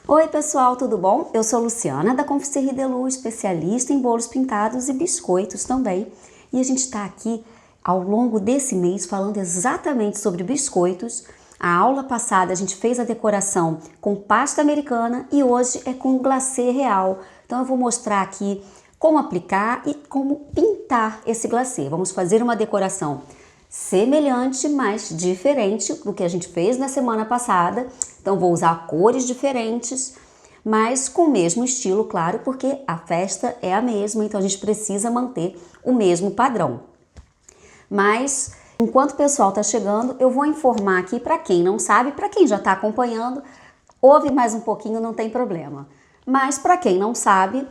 Oi pessoal, tudo bom? Eu sou Luciana da Confiserie Delu, especialista em bolos pintados e biscoitos também. E a gente está aqui ao longo desse mês falando exatamente sobre biscoitos. A aula passada a gente fez a decoração com pasta americana e hoje é com glacê real. Então eu vou mostrar aqui como aplicar e como pintar esse glacê. Vamos fazer uma decoração semelhante, mas diferente do que a gente fez na semana passada. Então vou usar cores diferentes, mas com o mesmo estilo, claro, porque a festa é a mesma, então a gente precisa manter o mesmo padrão. Mas enquanto o pessoal está chegando, eu vou informar aqui para quem não sabe, para quem já está acompanhando, ouve mais um pouquinho, não tem problema. Mas para quem não sabe,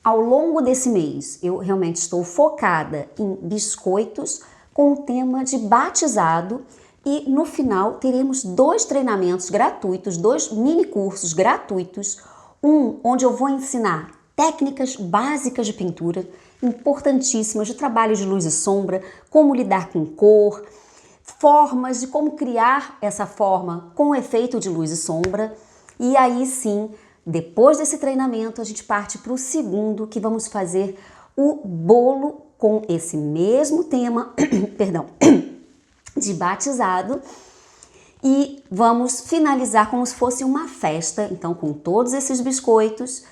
ao longo desse mês eu realmente estou focada em biscoitos com o tema de batizado e no final teremos 2 treinamentos gratuitos, 2 mini cursos gratuitos, um onde eu vou ensinar técnicas básicas de pintura, importantíssimas, de trabalho de luz e sombra, como lidar com cor, formas de como criar essa forma com efeito de luz e sombra. E aí sim, depois desse treinamento, a gente parte para o segundo, que vamos fazer o bolo com esse mesmo tema, perdão, de batizado, e vamos finalizar como se fosse uma festa, então com todos esses biscoitos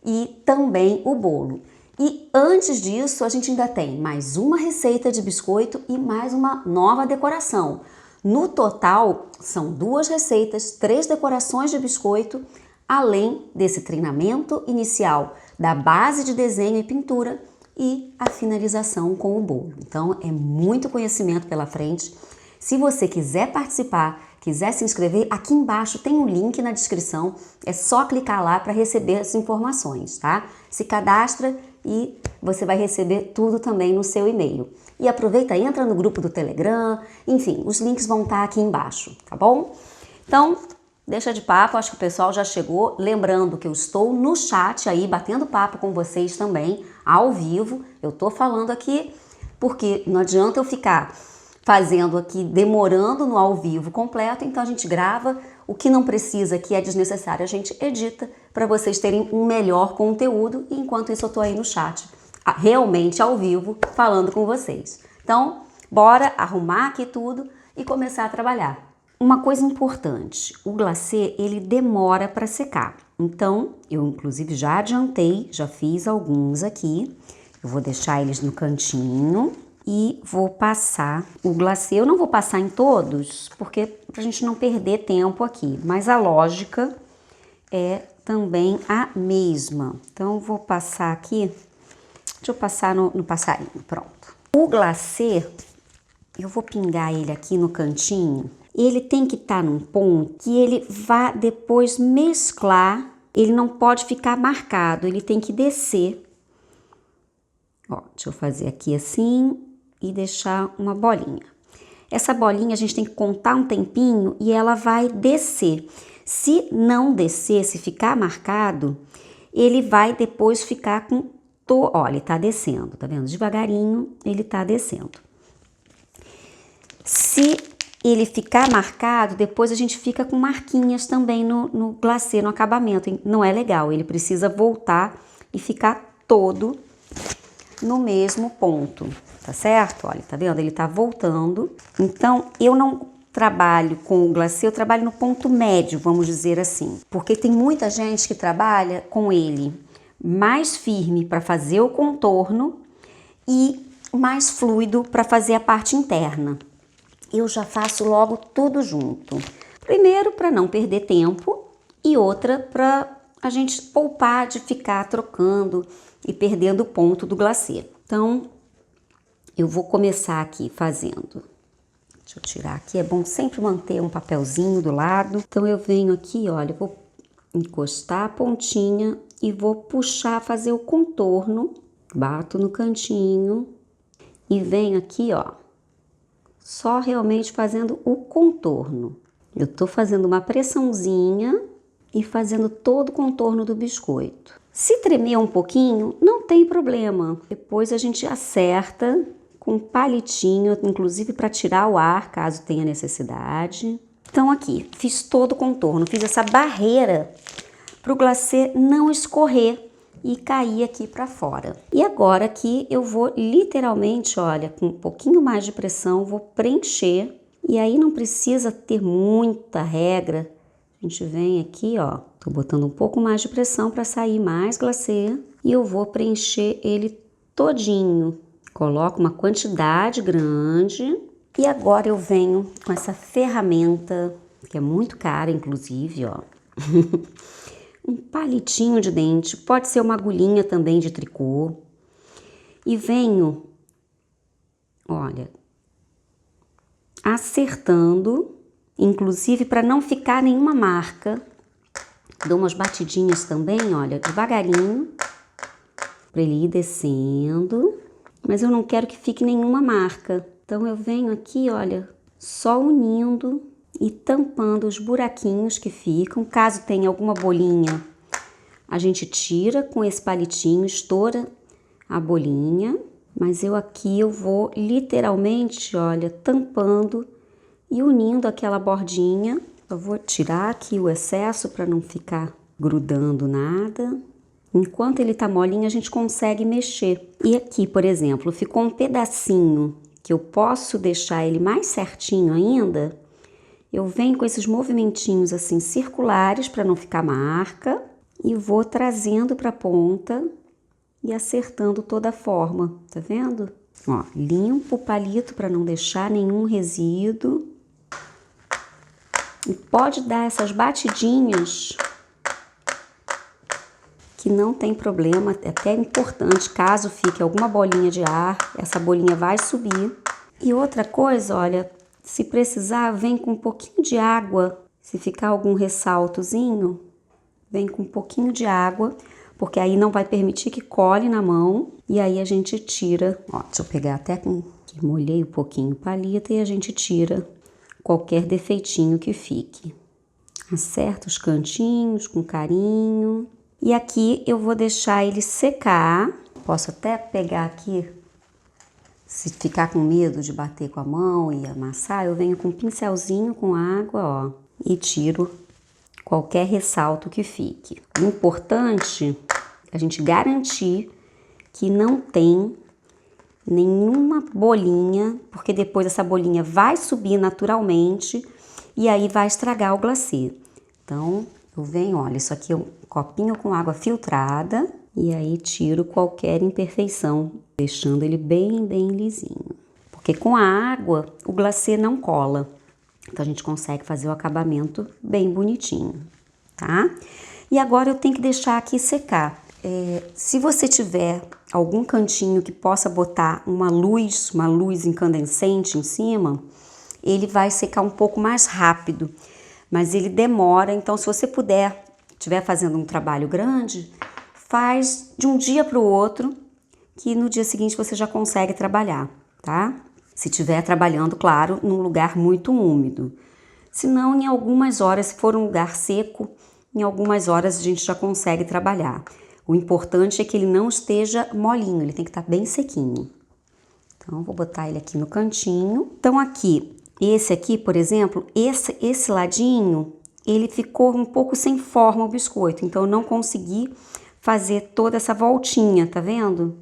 e também o bolo. E antes disso, a gente ainda tem mais uma receita de biscoito e mais uma nova decoração. No total, são 2 receitas, 3 decorações de biscoito, além desse treinamento inicial da base de desenho e pintura e a finalização com o bolo. Então, é muito conhecimento pela frente. Se você quiser participar, quiser se inscrever, aqui embaixo tem um link na descrição. É só clicar lá para receber as informações, tá? Se cadastra e você vai receber tudo também no seu e-mail. E aproveita, entra no grupo do Telegram, enfim, os links vão estar aqui embaixo, tá bom? Então, deixa de papo, acho que o pessoal já chegou. Lembrando que eu estou no chat aí, batendo papo com vocês também, ao vivo. Eu tô falando aqui porque não adianta eu ficar fazendo aqui, demorando no ao vivo completo, então a gente grava o que não precisa, que é desnecessário, a gente edita para vocês terem um melhor conteúdo e enquanto isso eu tô aí no chat, realmente ao vivo, falando com vocês. Então, bora arrumar aqui tudo e começar a trabalhar. Uma coisa importante, o glacê ele demora para secar, então eu inclusive já adiantei, já fiz alguns aqui, eu vou deixar eles no cantinho e vou passar o glacê. Eu não vou passar em todos, porque pra gente não perder tempo aqui, mas a lógica é também a mesma. Então vou passar aqui, deixa eu passar no passarinho, pronto. O glacê, eu vou pingar ele aqui no cantinho. Ele tem que estar num ponto que ele vá depois mesclar, ele não pode ficar marcado, ele tem que descer. Ó, deixa eu fazer aqui assim e deixar uma bolinha. Essa bolinha a gente tem que contar um tempinho e ela vai descer. Se não descer, se ficar marcado, ele vai depois ficar com... Ó, ele tá descendo, tá vendo? Devagarinho ele tá descendo. Se ele ficar marcado, depois a gente fica com marquinhas também no glacê, no acabamento. Não é legal, ele precisa voltar e ficar todo no mesmo ponto, tá certo? Olha, tá vendo? Ele tá voltando. Então, eu não trabalho com o glacê, eu trabalho no ponto médio, vamos dizer assim. Porque tem muita gente que trabalha com ele mais firme para fazer o contorno e mais fluido para fazer a parte interna. Eu já faço logo tudo junto. Primeiro, para não perder tempo, e outra, para a gente poupar de ficar trocando e perdendo o ponto do glacê. Então, eu vou começar aqui fazendo. Deixa eu tirar aqui, é bom sempre manter um papelzinho do lado. Então, eu venho aqui, olha, vou encostar a pontinha e vou puxar, fazer o contorno. Bato no cantinho e venho aqui, ó, só realmente fazendo o contorno. Eu tô fazendo uma pressãozinha e fazendo todo o contorno do biscoito. Se tremer um pouquinho, não tem problema. Depois a gente acerta com um palitinho, inclusive para tirar o ar, caso tenha necessidade. Então aqui, fiz todo o contorno, fiz essa barreira para o glacê não escorrer e cair aqui para fora. E agora aqui eu vou literalmente, olha, com um pouquinho mais de pressão, vou preencher. E aí não precisa ter muita regra. A gente vem aqui, ó, tô botando um pouco mais de pressão para sair mais glacê. E eu vou preencher ele todinho. Coloco uma quantidade grande. E agora eu venho com essa ferramenta, que é muito cara, inclusive, ó. Um palitinho de dente, pode ser uma agulhinha também de tricô. E venho, olha, acertando, inclusive para não ficar nenhuma marca. Dou umas batidinhas também, olha, devagarinho, para ele ir descendo. Mas eu não quero que fique nenhuma marca. Então eu venho aqui, olha, só unindo e tampando os buraquinhos que ficam. Caso tenha alguma bolinha, a gente tira com esse palitinho, estoura a bolinha. Mas eu aqui eu vou literalmente, olha, tampando e unindo aquela bordinha. Eu vou tirar aqui o excesso para não ficar grudando nada. Enquanto ele tá molinho, a gente consegue mexer. E aqui, por exemplo, ficou um pedacinho que eu posso deixar ele mais certinho ainda. Eu venho com esses movimentinhos assim circulares para não ficar marca e vou trazendo para a ponta e acertando toda a forma, tá vendo? Ó, limpo o palito para não deixar nenhum resíduo. E pode dar essas batidinhas que não tem problema, é até importante, caso fique alguma bolinha de ar, essa bolinha vai subir. E outra coisa, olha, se precisar, vem com um pouquinho de água. Se ficar algum ressaltozinho, vem com um pouquinho de água, porque aí não vai permitir que cole na mão. E aí a gente tira, ó, deixa eu pegar até que molhei um pouquinho o palito e a gente tira qualquer defeitinho que fique. Acerta os cantinhos com carinho. E aqui eu vou deixar ele secar. Posso até pegar aqui, se ficar com medo de bater com a mão e amassar, eu venho com um pincelzinho com água, ó, e tiro qualquer ressalto que fique. O importante é a gente garantir que não tem nenhuma bolinha, porque depois essa bolinha vai subir naturalmente e aí vai estragar o glacê. Então, eu venho, olha, isso aqui é um copinho com água filtrada e aí tiro qualquer imperfeição, deixando ele bem lisinho. Porque com a água o glacê não cola, então a gente consegue fazer o acabamento bem bonitinho, tá? E agora eu tenho que deixar aqui secar. Se você tiver algum cantinho que possa botar uma luz incandescente em cima, ele vai secar um pouco mais rápido. Mas ele demora, então se você estiver fazendo um trabalho grande, faz de um dia para o outro, que no dia seguinte você já consegue trabalhar, tá? Se estiver trabalhando, claro, num lugar muito úmido. Se não, em algumas horas, se for um lugar seco, em algumas horas a gente já consegue trabalhar. O importante é que ele não esteja molinho, ele tem que estar bem sequinho. Então, vou botar ele aqui no cantinho. Então, aqui... Esse aqui, por exemplo, esse ladinho, ele ficou um pouco sem forma o biscoito, então eu não consegui fazer toda essa voltinha, tá vendo?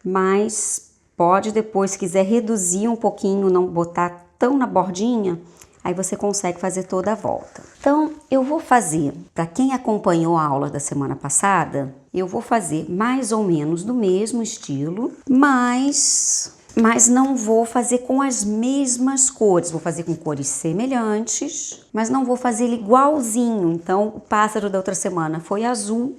Mas pode depois, se quiser reduzir um pouquinho, não botar tão na bordinha, aí você consegue fazer toda a volta. Então, eu vou fazer, para quem acompanhou a aula da semana passada, eu vou fazer mais ou menos do mesmo estilo, mas não vou fazer com as mesmas cores, vou fazer com cores semelhantes, mas não vou fazer ele igualzinho. Então, o pássaro da outra semana foi azul,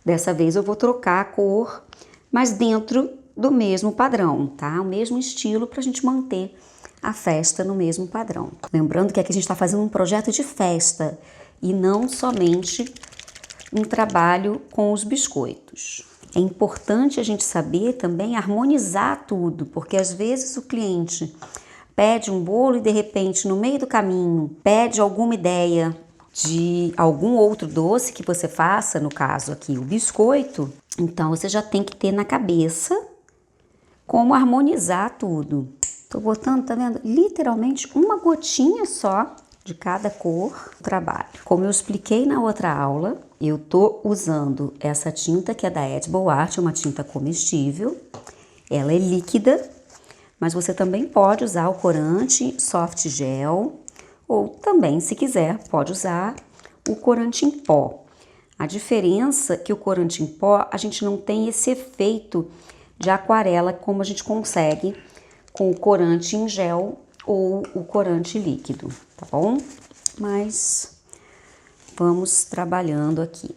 dessa vez eu vou trocar a cor, mas dentro do mesmo padrão, tá? O mesmo estilo para a gente manter a festa no mesmo padrão. Lembrando que aqui a gente está fazendo um projeto de festa e não somente um trabalho com os biscoitos. É importante a gente saber também harmonizar tudo, porque às vezes o cliente pede um bolo e de repente no meio do caminho pede alguma ideia de algum outro doce que você faça, no caso aqui o biscoito, então você já tem que ter na cabeça como harmonizar tudo. Tô botando, tá vendo? Literalmente uma gotinha só de cada cor do trabalho. Como eu expliquei na outra aula, eu tô usando essa tinta que é da Edible Art, uma tinta comestível. Ela é líquida, mas você também pode usar o corante soft gel, ou também, se quiser, pode usar o corante em pó. A diferença é que o corante em pó, a gente não tem esse efeito de aquarela como a gente consegue com o corante em gel ou o corante líquido, tá bom? Mas vamos trabalhando aqui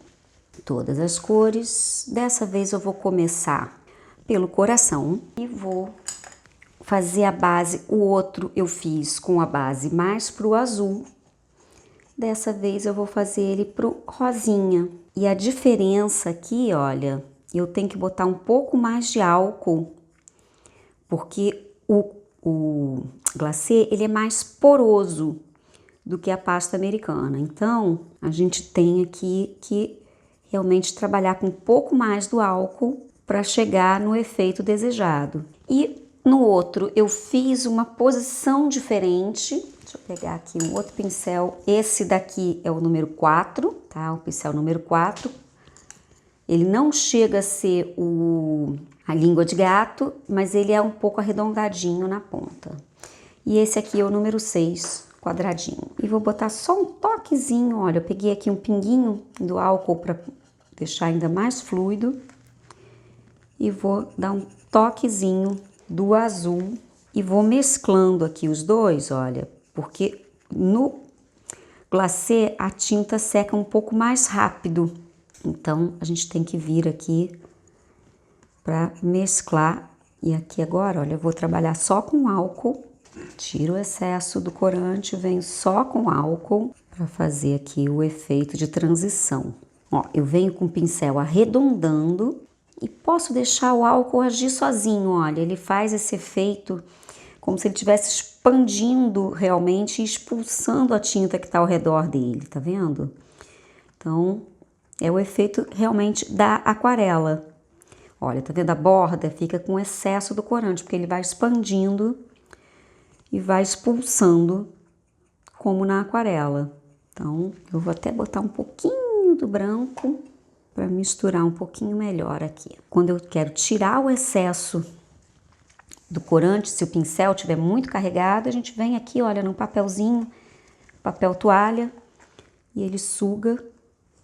todas as cores. Dessa vez eu vou começar pelo coração e vou fazer a base. O outro eu fiz com a base mais pro azul. Dessa vez eu vou fazer ele pro rosinha. E a diferença aqui, olha, eu tenho que botar um pouco mais de álcool, porque o glacê, ele é mais poroso do que a pasta americana. Então, a gente tem aqui que realmente trabalhar com um pouco mais do álcool para chegar no efeito desejado. E no outro, eu fiz uma posição diferente. Deixa eu pegar aqui um outro pincel. Esse daqui é o número 4, tá? O pincel número 4. Ele não chega a ser a língua de gato, mas ele é um pouco arredondadinho na ponta. E esse aqui é o número 6, quadradinho. E vou botar só um toquezinho, olha, eu peguei aqui um pinguinho do álcool para deixar ainda mais fluido. E vou dar um toquezinho do azul e vou mesclando aqui os dois, olha, porque no glacê a tinta seca um pouco mais rápido. Então, a gente tem que vir aqui para mesclar. E aqui agora, olha, eu vou trabalhar só com álcool. Tiro o excesso do corante, venho só com álcool para fazer aqui o efeito de transição. Ó, eu venho com o pincel arredondando e posso deixar o álcool agir sozinho, olha, ele faz esse efeito como se ele estivesse expandindo realmente e expulsando a tinta que está ao redor dele, tá vendo? Então, é o efeito realmente da aquarela. Olha, tá vendo? A borda fica com excesso do corante, porque ele vai expandindo e vai expulsando, como na aquarela. Então, eu vou até botar um pouquinho do branco para misturar um pouquinho melhor aqui. Quando eu quero tirar o excesso do corante, se o pincel estiver muito carregado, a gente vem aqui, olha, num papelzinho, papel toalha, e ele suga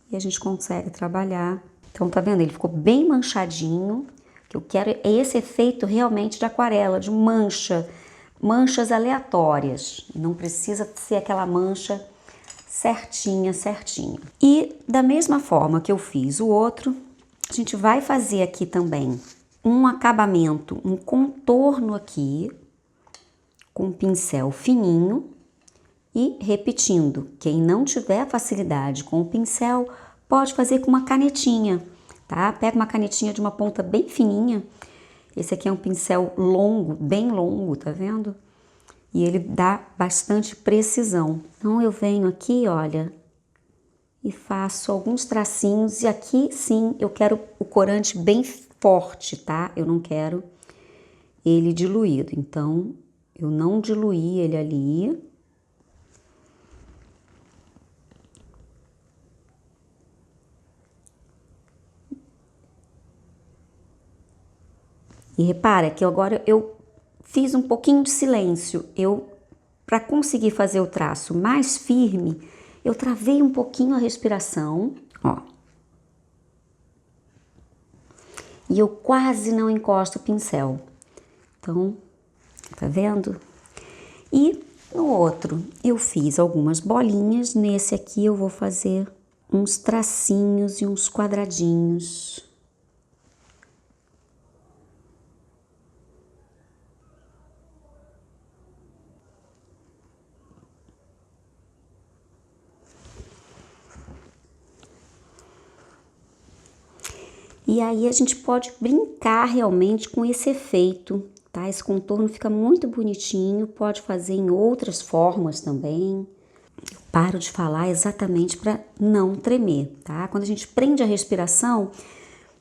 e a gente consegue trabalhar. Então, tá vendo? Ele ficou bem manchadinho. O que eu quero é esse efeito realmente de aquarela, de manchas aleatórias. Não precisa ser aquela mancha certinha. E da mesma forma que eu fiz o outro, a gente vai fazer aqui também um acabamento, um contorno aqui, com um pincel fininho. E repetindo, quem não tiver facilidade com o pincel, pode fazer com uma canetinha, tá? Pega uma canetinha de uma ponta bem fininha. Esse aqui é um pincel longo, bem longo, tá vendo? E ele dá bastante precisão. Então, eu venho aqui, olha, e faço alguns tracinhos. E aqui, sim, eu quero o corante bem forte, tá? Eu não quero ele diluído. Então, eu não diluí ele ali. E repara que agora eu fiz um pouquinho de silêncio. Para conseguir fazer o traço mais firme, eu travei um pouquinho a respiração, ó. E eu quase não encosto o pincel. Então, tá vendo? E no outro, eu fiz algumas bolinhas. Nesse aqui eu vou fazer uns tracinhos e uns quadradinhos. E aí a gente pode brincar realmente com esse efeito, tá? Esse contorno fica muito bonitinho, pode fazer em outras formas também. Eu paro de falar exatamente para não tremer, tá? Quando a gente prende a respiração,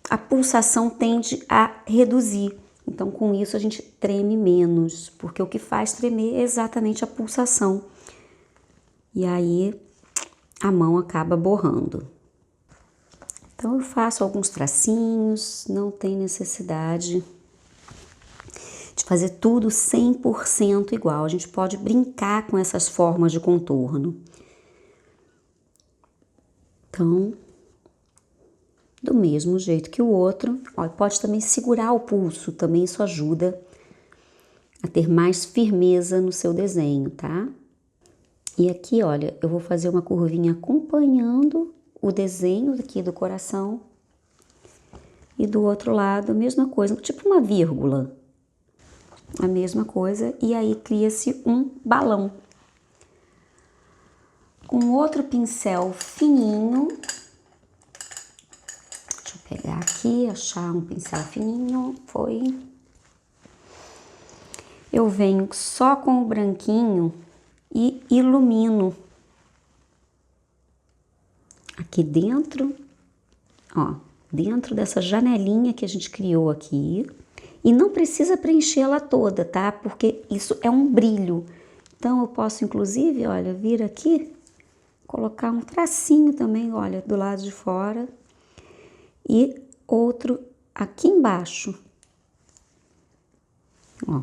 a pulsação tende a reduzir. Então, com isso, a gente treme menos, porque o que faz tremer é exatamente a pulsação. e aí a mão acaba borrando. Então eu faço alguns tracinhos, não tem necessidade de fazer tudo 100% igual. A gente pode brincar com essas formas de contorno. Então, do mesmo jeito que o outro, ó, pode também segurar o pulso, também isso ajuda a ter mais firmeza no seu desenho, tá? E aqui, olha, eu vou fazer uma curvinha acompanhando o desenho aqui do coração. E do outro lado, a mesma coisa, tipo uma vírgula. A mesma coisa, e aí cria-se um balão. Com outro pincel fininho, deixa eu pegar aqui, achar um pincel fininho, foi. Eu venho só com o branquinho e ilumino aqui dentro, ó, dentro dessa janelinha que a gente criou aqui. E não precisa preencher ela toda, tá? Porque isso é um brilho. Então eu posso, inclusive, olha, vir aqui, colocar um tracinho também, olha, do lado de fora. E outro aqui embaixo. Ó,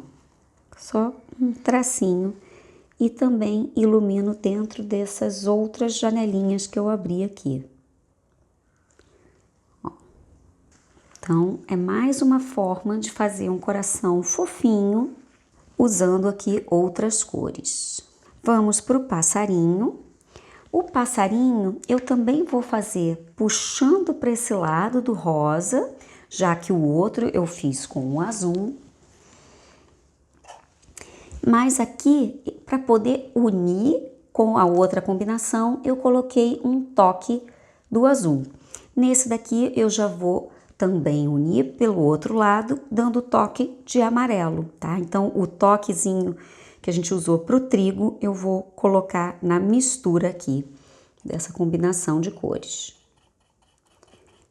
só um tracinho. E também ilumino dentro dessas outras janelinhas que eu abri aqui. Ó. Então, é mais uma forma de fazer um coração fofinho, usando aqui outras cores. Vamos para o passarinho. O passarinho eu também vou fazer puxando para esse lado do rosa, já que o outro eu fiz com o azul. Mas aqui, para poder unir com a outra combinação, eu coloquei um toque do azul. Nesse daqui eu já vou também unir pelo outro lado, dando toque de amarelo, tá? Então, o toquezinho que a gente usou para o trigo, eu vou colocar na mistura aqui, dessa combinação de cores.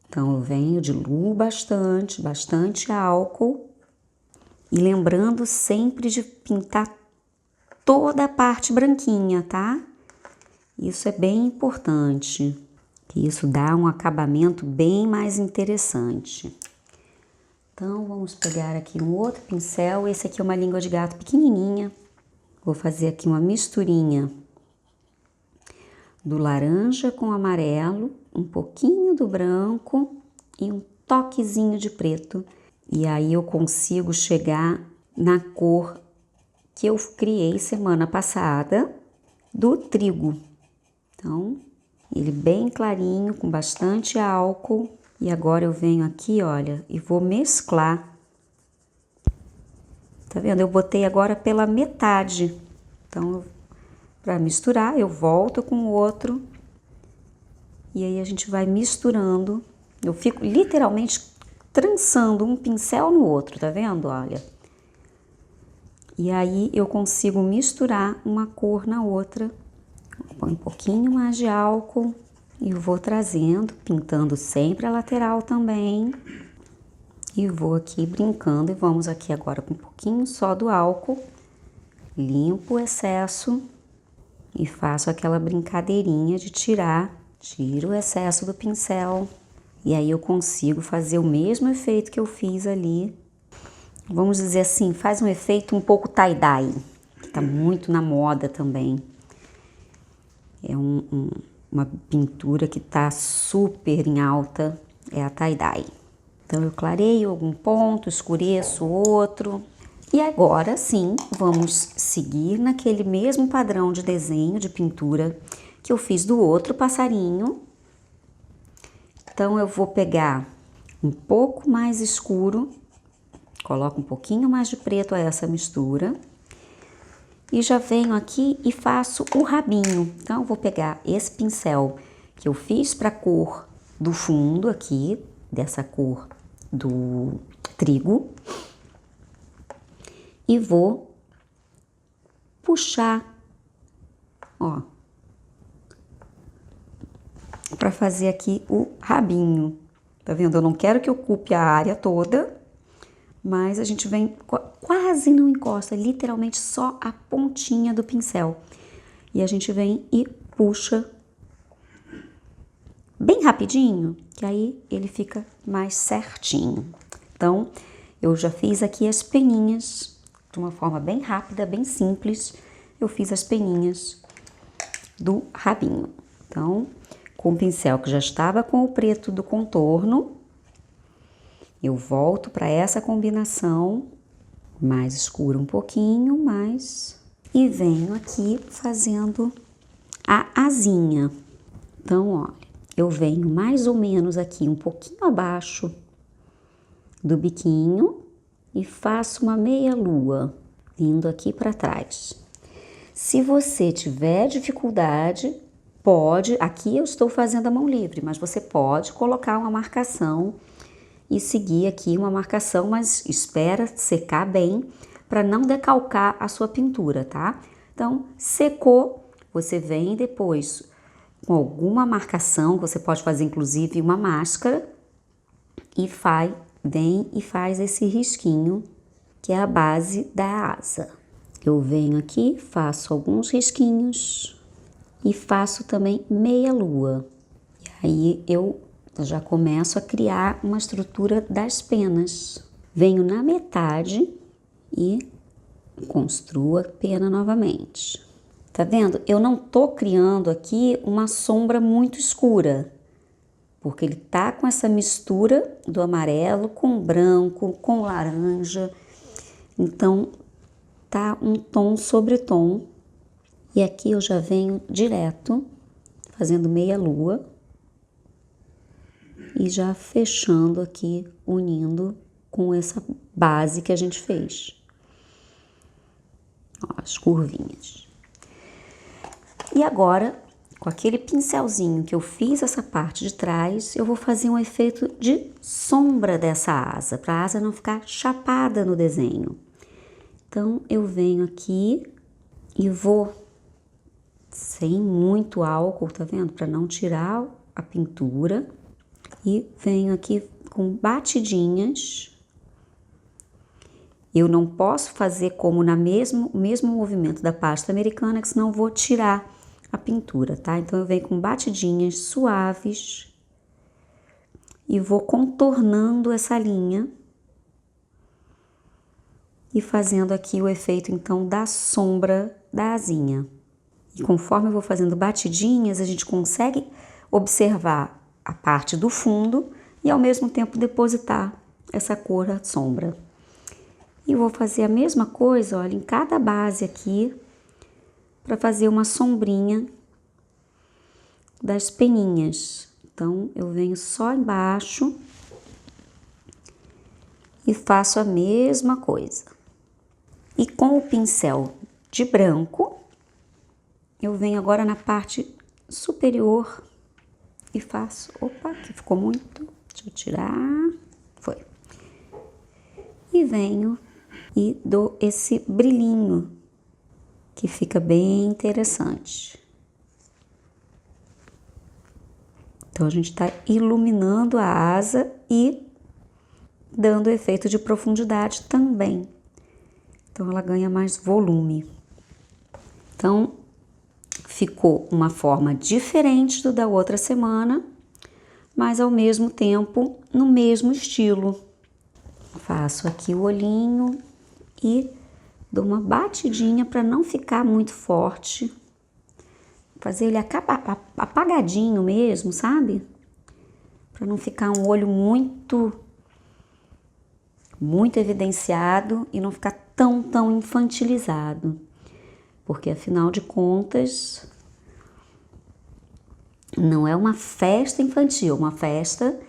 Então, eu venho, diluo bastante, bastante álcool. E lembrando sempre de pintar toda a parte branquinha, tá? Isso é bem importante, que isso dá um acabamento bem mais interessante. Então, vamos pegar aqui um outro pincel. Esse aqui é uma língua de gato pequenininha. Vou fazer aqui uma misturinha do laranja com amarelo, um pouquinho do branco e um toquezinho de preto. E aí eu consigo chegar na cor que eu criei semana passada do trigo. Então, ele bem clarinho, com bastante álcool. E agora eu venho aqui, olha, e vou mesclar. Tá vendo? Eu botei agora pela metade. Então, para misturar, eu volto com o outro. E aí a gente vai misturando. Eu fico literalmente trançando um pincel no outro, tá vendo? Olha. E aí eu consigo misturar uma cor na outra. Põe um pouquinho mais de álcool e vou trazendo, pintando sempre a lateral também. E vou aqui brincando e vamos aqui agora com um pouquinho só do álcool. Limpo o excesso e faço aquela brincadeirinha de tiro o excesso do pincel. E aí eu consigo fazer o mesmo efeito que eu fiz ali. Vamos dizer assim, faz um efeito um pouco tie-dye, que tá muito na moda também. É uma pintura que tá super em alta, é a tie-dye. Então eu clareio algum ponto, escureço outro. E agora sim, vamos seguir naquele mesmo padrão de desenho, de pintura, que eu fiz do outro passarinho. Então eu vou pegar um pouco mais escuro, coloco um pouquinho mais de preto a essa mistura. E já venho aqui e faço o rabinho. Então, eu vou pegar esse pincel que eu fiz para a cor do fundo aqui, dessa cor do trigo. E vou puxar, ó, para fazer aqui o rabinho. Tá vendo? Eu não quero que ocupe a área toda, mas a gente vem, quase não encosta, literalmente só a pontinha do pincel. E a gente vem e puxa bem rapidinho, que aí ele fica mais certinho. Então, eu já fiz aqui as peninhas de uma forma bem rápida, bem simples. Eu fiz as peninhas do rabinho. Então, com o pincel que já estava com o preto do contorno, eu volto para essa combinação mais escura um pouquinho, mais, e venho aqui fazendo a asinha. Então, olha, eu venho mais ou menos aqui um pouquinho abaixo do biquinho e faço uma meia lua, vindo aqui para trás. Se você tiver dificuldade, pode, aqui eu estou fazendo a mão livre, mas você pode colocar uma marcação e seguir aqui uma marcação, mas espera secar bem para não decalcar a sua pintura, tá? Então, secou, você vem depois com alguma marcação, você pode fazer inclusive uma máscara e vem e faz esse risquinho que é a base da asa. Eu venho aqui, faço alguns risquinhos e faço também meia lua. E aí eu já começo a criar uma estrutura das penas. Venho na metade e construo a pena novamente. Tá vendo? Eu não tô criando aqui uma sombra muito escura, porque ele tá com essa mistura do amarelo com branco, com laranja. Então, tá um tom sobre tom. E aqui eu já venho direto, fazendo meia lua. E já fechando aqui, unindo com essa base que a gente fez. Ó, as curvinhas. E agora, com aquele pincelzinho que eu fiz essa parte de trás, eu vou fazer um efeito de sombra dessa asa, para a asa não ficar chapada no desenho. Então, eu venho aqui e vou, sem muito álcool, tá vendo? Para não tirar a pintura. E venho aqui com batidinhas. Eu não posso fazer como no mesmo movimento da pasta americana, que senão eu vou tirar a pintura, tá? Então, eu venho com batidinhas suaves e vou contornando essa linha e fazendo aqui o efeito, então, da sombra da asinha. E conforme eu vou fazendo batidinhas, a gente consegue observar a parte do fundo e, ao mesmo tempo, depositar essa cor à sombra. E vou fazer a mesma coisa, olha, em cada base aqui, para fazer uma sombrinha das peninhas. Então, eu venho só embaixo e faço a mesma coisa. E com o pincel de branco, eu venho agora na parte superior e faço... Opa, que ficou muito... Deixa eu tirar... Foi. E venho e dou esse brilhinho, que fica bem interessante. Então, a gente tá iluminando a asa e dando efeito de profundidade também. Então, ela ganha mais volume. Então, ficou uma forma diferente do da outra semana, mas ao mesmo tempo no mesmo estilo. Faço aqui o olhinho e dou uma batidinha para não ficar muito forte. Fazer ele apagadinho mesmo, sabe? Para não ficar um olho muito evidenciado e não ficar tão infantilizado. Porque, afinal de contas, não é uma festa infantil, é uma festa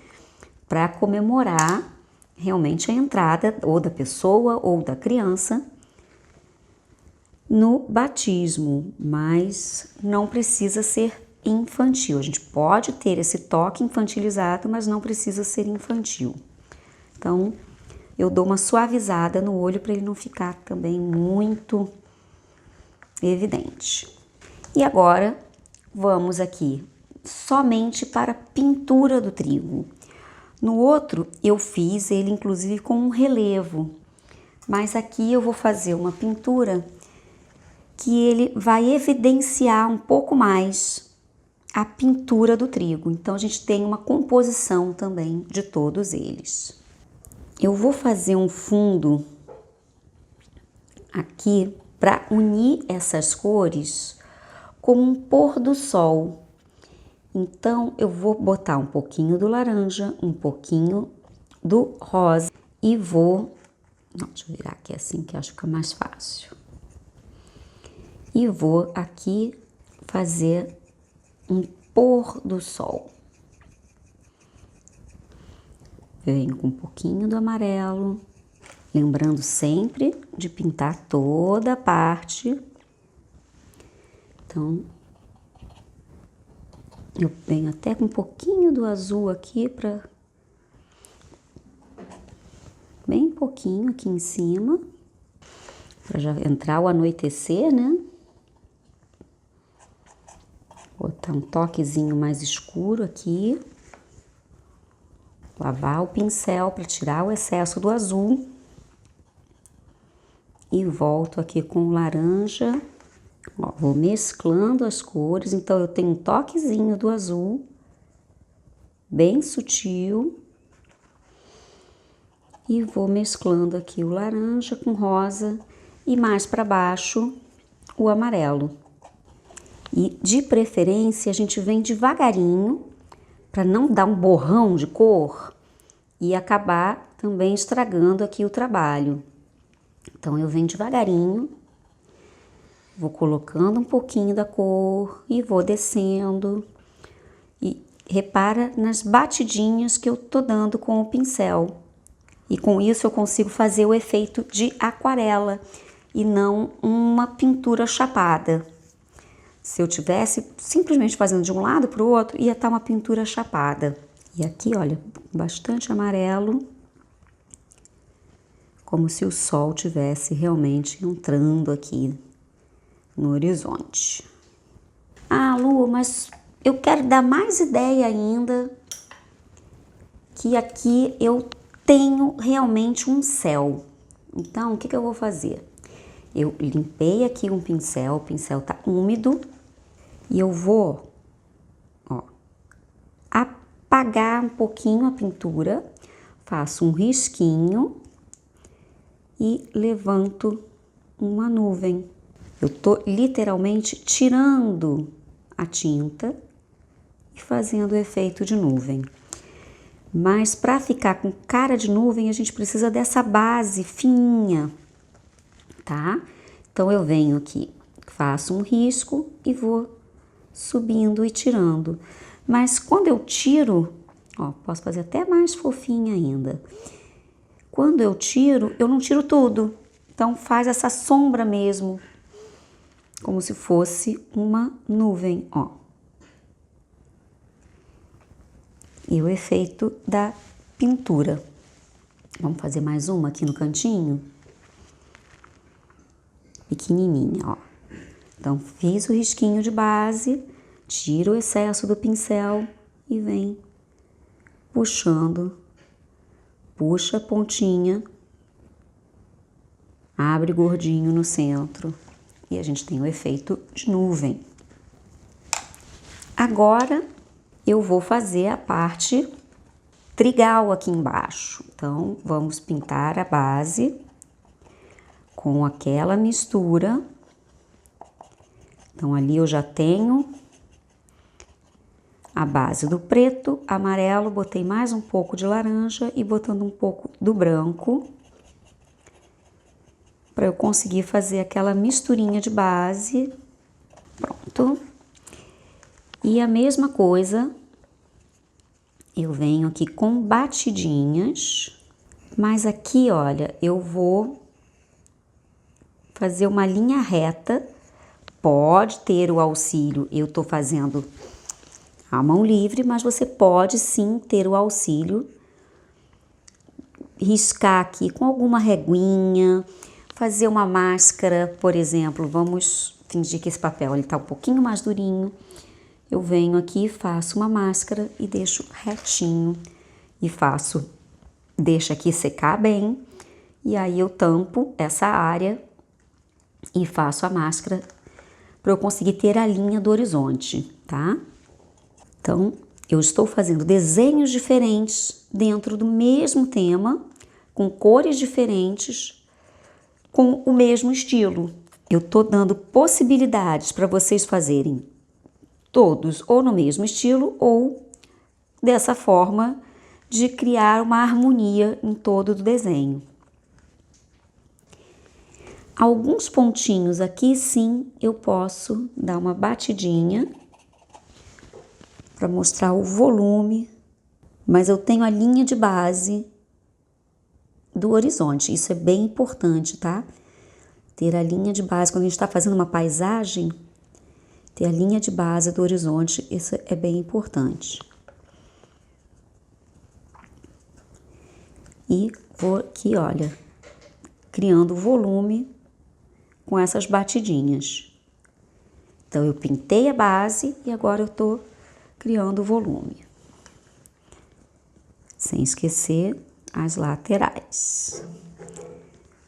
para comemorar realmente a entrada ou da pessoa ou da criança no batismo, mas não precisa ser infantil. A gente pode ter esse toque infantilizado, mas não precisa ser infantil. Então, eu dou uma suavizada no olho para ele não ficar também muito evidente. E agora, vamos aqui somente para a pintura do trigo. No outro, eu fiz ele inclusive com um relevo, mas aqui eu vou fazer uma pintura que ele vai evidenciar um pouco mais a pintura do trigo. Então a gente tem uma composição também de todos eles. Eu vou fazer um fundo aqui para unir essas cores como um pôr do sol. Então eu vou botar um pouquinho do laranja, um pouquinho do rosa e vou... Não, deixa eu virar aqui assim que acho que fica mais fácil. E vou aqui fazer um pôr do sol. Venho com um pouquinho do amarelo, lembrando sempre de pintar toda a parte. Então, eu venho até com um pouquinho do azul aqui para... Bem pouquinho aqui em cima, para já entrar o anoitecer, né? Botar um toquezinho mais escuro aqui. Lavar o pincel para tirar o excesso do azul. E volto aqui com o laranja. Ó, vou mesclando as cores, então eu tenho um toquezinho do azul, bem sutil. E vou mesclando aqui o laranja com rosa e mais para baixo o amarelo. E de preferência a gente vem devagarinho para não dar um borrão de cor e acabar também estragando aqui o trabalho. Então eu venho devagarinho, vou colocando um pouquinho da cor e vou descendo. E repara nas batidinhas que eu tô dando com o pincel. E com isso eu consigo fazer o efeito de aquarela e não uma pintura chapada. Se eu tivesse simplesmente fazendo de um lado para o outro, ia estar uma pintura chapada. E aqui, olha, bastante amarelo, como se o sol tivesse realmente entrando aqui no horizonte. Ah, Lu, mas eu quero dar mais ideia ainda, que aqui eu tenho realmente um céu. Então, o que eu vou fazer? Eu limpei aqui um pincel, o pincel tá úmido, e eu vou, ó, apagar um pouquinho a pintura, faço um risquinho e levanto uma nuvem. Eu tô literalmente tirando a tinta e fazendo o efeito de nuvem. Mas para ficar com cara de nuvem, a gente precisa dessa base fininha, tá? Então eu venho aqui, faço um risco e vou subindo e tirando. Mas quando eu tiro, ó, posso fazer até mais fofinha ainda. Quando eu tiro, eu não tiro tudo. Então faz essa sombra mesmo, como se fosse uma nuvem, ó. E o efeito da pintura. Vamos fazer mais uma aqui no cantinho? Pequenininha, ó. Então, fiz o risquinho de base, tiro o excesso do pincel e vem puxando. Puxa a pontinha, abre gordinho no centro e a gente tem o efeito de nuvem. Agora, eu vou fazer a parte trigal aqui embaixo. Então, vamos pintar a base com aquela mistura. Então, ali eu já tenho a base do preto, amarelo, botei mais um pouco de laranja e botando um pouco do branco, para eu conseguir fazer aquela misturinha de base. Pronto. E a mesma coisa, eu venho aqui com batidinhas, mas aqui, olha, eu vou fazer uma linha reta. Pode ter o auxílio, eu tô fazendo a mão livre, mas você pode sim ter o auxílio, riscar aqui com alguma reguinha, fazer uma máscara, por exemplo. Vamos fingir que esse papel ele tá um pouquinho mais durinho. Eu venho aqui, faço uma máscara e deixo retinho e faço, deixo aqui secar bem, e aí eu tampo essa área e faço a máscara para eu conseguir ter a linha do horizonte, tá? Então, eu estou fazendo desenhos diferentes dentro do mesmo tema, com cores diferentes, com o mesmo estilo. Eu tô dando possibilidades para vocês fazerem todos ou no mesmo estilo ou dessa forma de criar uma harmonia em todo o desenho. Alguns pontinhos aqui sim eu posso dar uma batidinha para mostrar o volume, mas eu tenho a linha de base do horizonte. Isso é bem importante, tá? Ter a linha de base, quando a gente está fazendo uma paisagem, ter a linha de base do horizonte, isso é bem importante. E vou aqui, olha, criando volume com essas batidinhas. Então, eu pintei a base e agora eu tô criando o volume. Sem esquecer as laterais.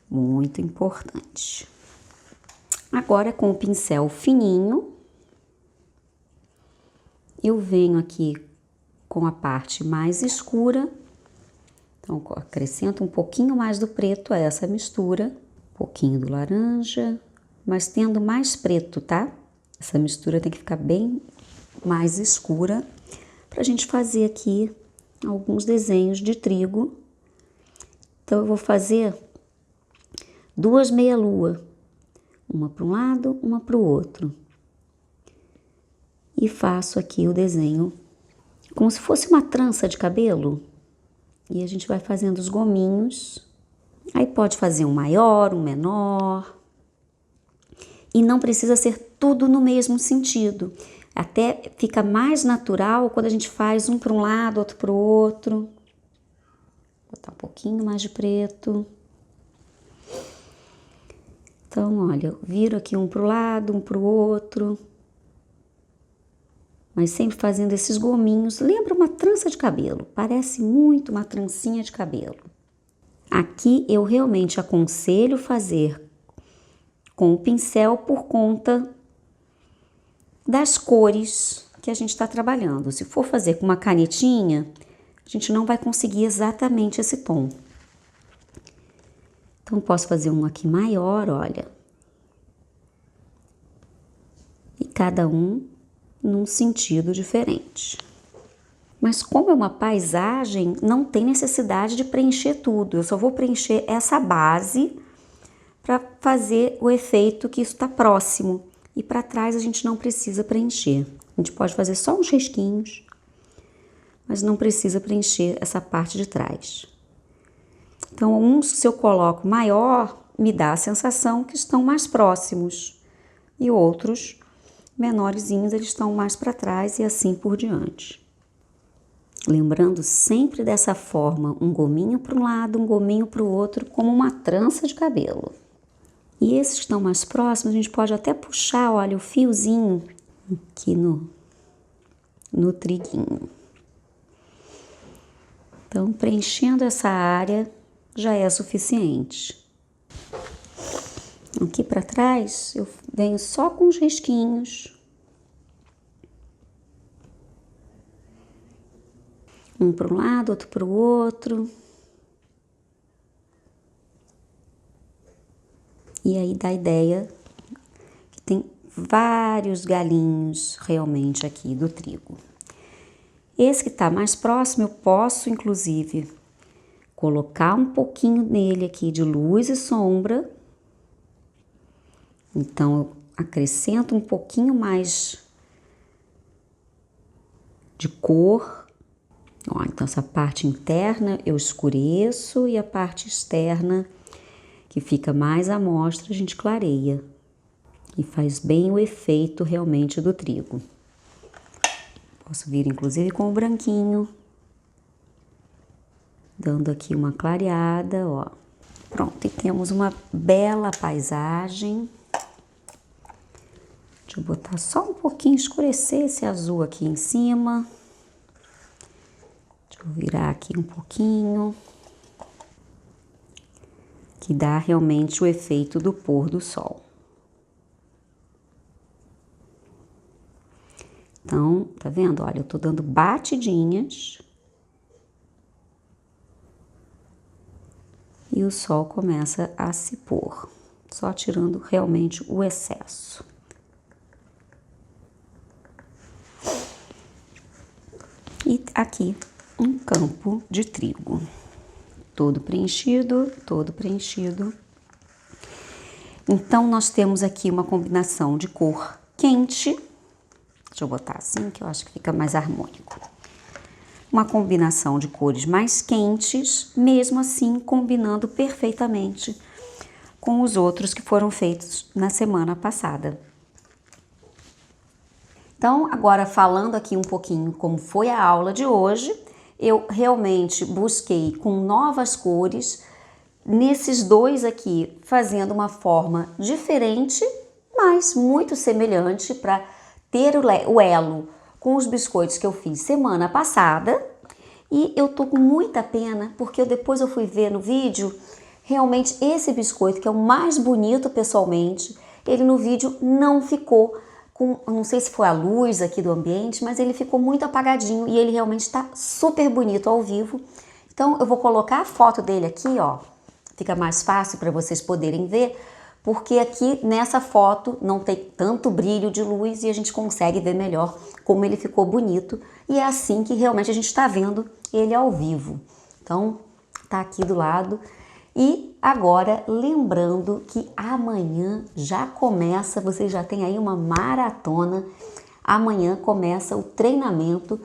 Muito importante. Agora, com o pincel fininho, eu venho aqui com a parte mais escura. Então, acrescento um pouquinho mais do preto a essa mistura. Um pouquinho do laranja, mas tendo mais preto, tá? Essa mistura tem que ficar bem mais escura pra gente fazer aqui alguns desenhos de trigo. Então, eu vou fazer duas meia-lua, uma para um lado, uma para o outro. E faço aqui o desenho como se fosse uma trança de cabelo. E a gente vai fazendo os gominhos. Aí pode fazer um maior, um menor. E não precisa ser tudo no mesmo sentido. Até fica mais natural quando a gente faz um para um lado, outro para o outro. Vou botar um pouquinho mais de preto. Então, olha, eu viro aqui um para o lado, um para o outro. Mas sempre fazendo esses gominhos. Lembra uma trança de cabelo. Parece muito uma trancinha de cabelo. Aqui eu realmente aconselho fazer com o pincel por conta das cores que a gente está trabalhando. Se for fazer com uma canetinha, a gente não vai conseguir exatamente esse tom. Então, posso fazer um aqui maior, olha. E cada um num sentido diferente. Mas como é uma paisagem, não tem necessidade de preencher tudo. Eu só vou preencher essa base para fazer o efeito que isso está próximo. E para trás a gente não precisa preencher. A gente pode fazer só uns risquinhos, mas não precisa preencher essa parte de trás. Então, uns, se eu coloco maior, me dá a sensação que estão mais próximos. E outros, menorzinhos, eles estão mais para trás e assim por diante. Lembrando sempre dessa forma, um gominho para um lado, um gominho para o outro, como uma trança de cabelo. E esses que estão mais próximos, a gente pode até puxar, olha, o fiozinho aqui no triguinho. Então, preenchendo essa área já é suficiente. Aqui para trás, eu venho só com os risquinhos. Um para um lado, outro para o outro. E aí dá a ideia que tem vários galinhos realmente aqui do trigo. Esse que está mais próximo, eu posso inclusive colocar um pouquinho nele aqui de luz e sombra. Então, eu acrescento um pouquinho mais de cor. Ó, então, essa parte interna eu escureço e a parte externa, que fica mais à mostra, a gente clareia. E faz bem o efeito realmente do trigo. Posso vir inclusive com o branquinho, dando aqui uma clareada, ó. Pronto, e temos uma bela paisagem. Deixa eu botar só um pouquinho, escurecer esse azul aqui em cima. Deixa eu virar aqui um pouquinho. Que dá realmente o efeito do pôr do sol. Então, tá vendo? Olha, eu tô dando batidinhas. E o sol começa a se pôr, só tirando realmente o excesso. E aqui um campo de trigo, todo preenchido, todo preenchido. Então, nós temos aqui uma combinação de cor quente. Deixa eu botar assim, que eu acho que fica mais harmônico. Uma combinação de cores mais quentes, mesmo assim combinando perfeitamente com os outros que foram feitos na semana passada. Então, agora falando aqui um pouquinho como foi a aula de hoje, eu realmente busquei com novas cores, nesses dois aqui, fazendo uma forma diferente, mas muito semelhante para ter o elo com os biscoitos que eu fiz semana passada. E eu tô com muita pena, porque depois eu fui ver no vídeo, realmente esse biscoito, que é o mais bonito pessoalmente, ele no vídeo não ficou com, não sei se foi a luz aqui do ambiente, mas ele ficou muito apagadinho e ele realmente está super bonito ao vivo. Então eu vou colocar a foto dele aqui, ó, fica mais fácil para vocês poderem ver, porque aqui nessa foto não tem tanto brilho de luz e a gente consegue ver melhor como ele ficou bonito. E é assim que realmente a gente está vendo ele ao vivo. Então, tá aqui do lado. E agora, lembrando que amanhã já começa, vocês já tem aí uma maratona. Amanhã começa o treinamento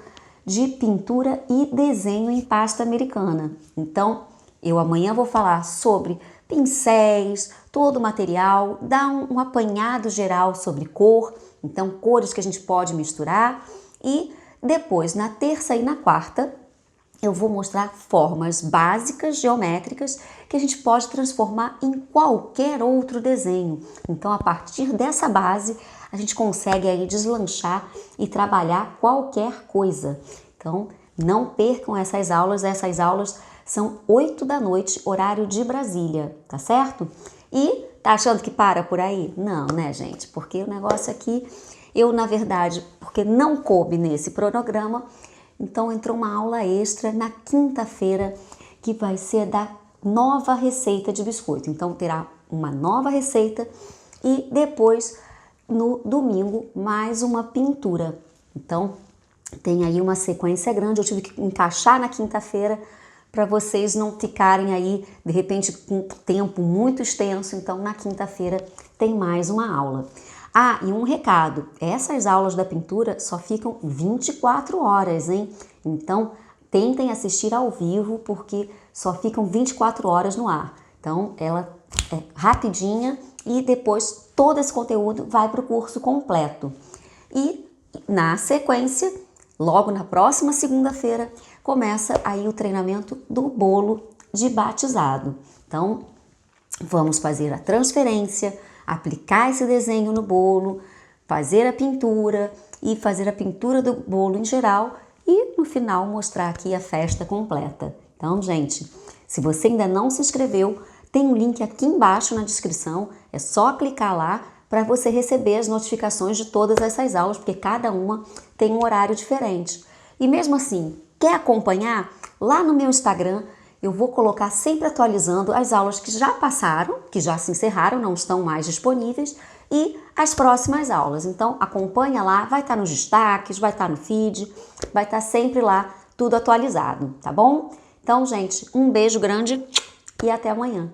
de pintura e desenho em pasta americana. Então, eu amanhã vou falar sobre pincéis, todo o material, dar um apanhado geral sobre cor, então cores que a gente pode misturar, e depois na terça e na quarta eu vou mostrar formas básicas geométricas que a gente pode transformar em qualquer outro desenho. Então a partir dessa base a gente consegue aí deslanchar e trabalhar qualquer coisa. Então não percam essas aulas são 8 da noite, horário de Brasília, tá certo? E tá achando que para por aí? Não, né, gente? Porque o negócio aqui, eu, na verdade, porque não coube nesse cronograma, então entrou uma aula extra na quinta-feira, que vai ser da nova receita de biscoito. Então terá uma nova receita e depois, no domingo, mais uma pintura. Então tem aí uma sequência grande, eu tive que encaixar na quinta-feira, para vocês não ficarem aí, de repente, com tempo muito extenso. Então, na quinta-feira tem mais uma aula. Ah, e um recado, essas aulas da pintura só ficam 24 horas, hein? Então, tentem assistir ao vivo, porque só ficam 24 horas no ar. Então, ela é rapidinha e depois todo esse conteúdo vai para o curso completo. E, na sequência, logo na próxima segunda-feira, começa aí o treinamento do bolo de batizado. Então, vamos fazer a transferência, aplicar esse desenho no bolo, fazer a pintura e fazer a pintura do bolo em geral e no final mostrar aqui a festa completa. Então, gente, se você ainda não se inscreveu, tem um link aqui embaixo na descrição, é só clicar lá para você receber as notificações de todas essas aulas, porque cada uma tem um horário diferente. E mesmo assim, quer acompanhar? Lá no meu Instagram eu vou colocar sempre atualizando as aulas que já passaram, que já se encerraram, não estão mais disponíveis, e as próximas aulas. Então acompanha lá, vai estar nos destaques, vai estar no feed, vai estar sempre lá tudo atualizado, tá bom? Então, gente, um beijo grande e até amanhã.